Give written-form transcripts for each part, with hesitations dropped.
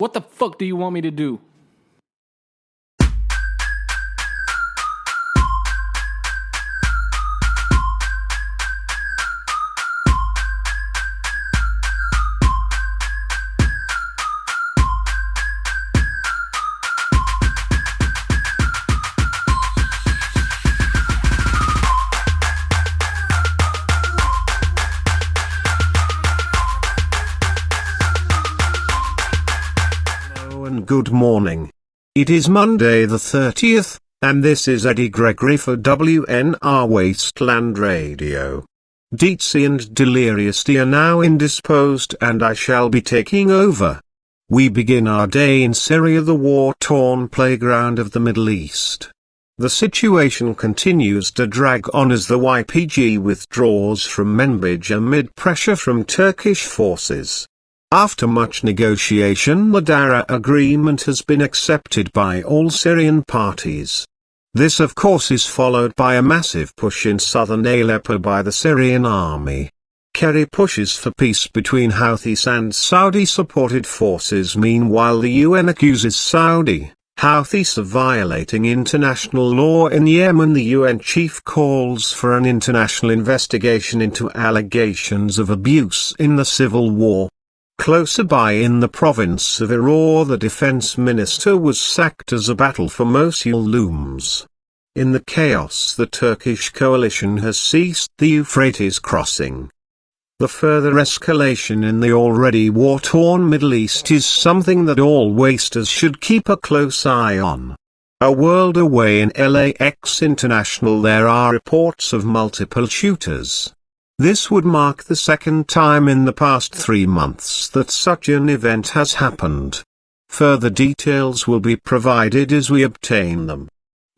What the fuck do you want me to do? And good morning. It is Monday the 30th, and this is Eddie Gregory for WNR Wasteland Radio. Deetsy and Delirious D are now indisposed and I shall be taking over. We begin our day in Syria, the war-torn playground of the Middle East. The situation continues to drag on as the YPG withdraws from Manbij amid pressure from Turkish forces. After much negotiation, the Daraa agreement has been accepted by all Syrian parties. This of course is followed by a massive push in southern Aleppo by the Syrian army. Kerry pushes for peace between Houthis and Saudi-supported forces. Meanwhile, the UN accuses Saudi, Houthis of violating international law in Yemen. The UN chief calls for an international investigation into allegations of abuse in the civil war. Closer by in the province of Iraq, the defense minister was sacked as a battle for Mosul looms. In the chaos, the Turkish coalition has seized the Euphrates crossing. The further escalation in the already war-torn Middle East is something that all wasters should keep a close eye on. A world away in LAX International, there are reports of multiple shooters. This would mark the second time in the past 3 months that such an event has happened. Further details will be provided as we obtain them.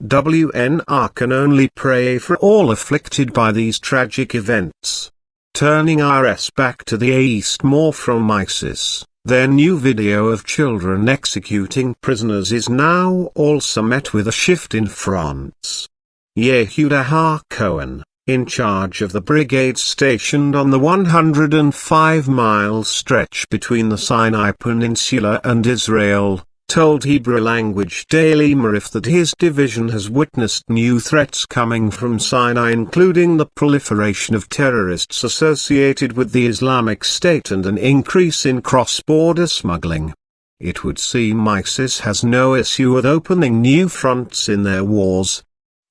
WNR can only pray for all afflicted by these tragic events. Turning RS back to the East, more from ISIS. Their new video of children executing prisoners is now also met with a shift in France. Yehuda HaKohen, in charge of the brigade stationed on the 105-mile stretch between the Sinai Peninsula and Israel, told Hebrew language Daily Maarif that his division has witnessed new threats coming from Sinai, including the proliferation of terrorists associated with the Islamic State and an increase in cross-border smuggling. It would seem ISIS has no issue with opening new fronts in their wars.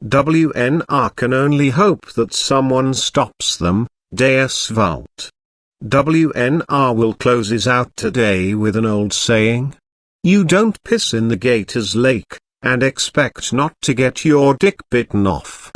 WNR can only hope that someone stops them. Deus Vult. WNR will close his out today with an old saying. You don't piss in the Gators Lake, and expect not to get your dick bitten off.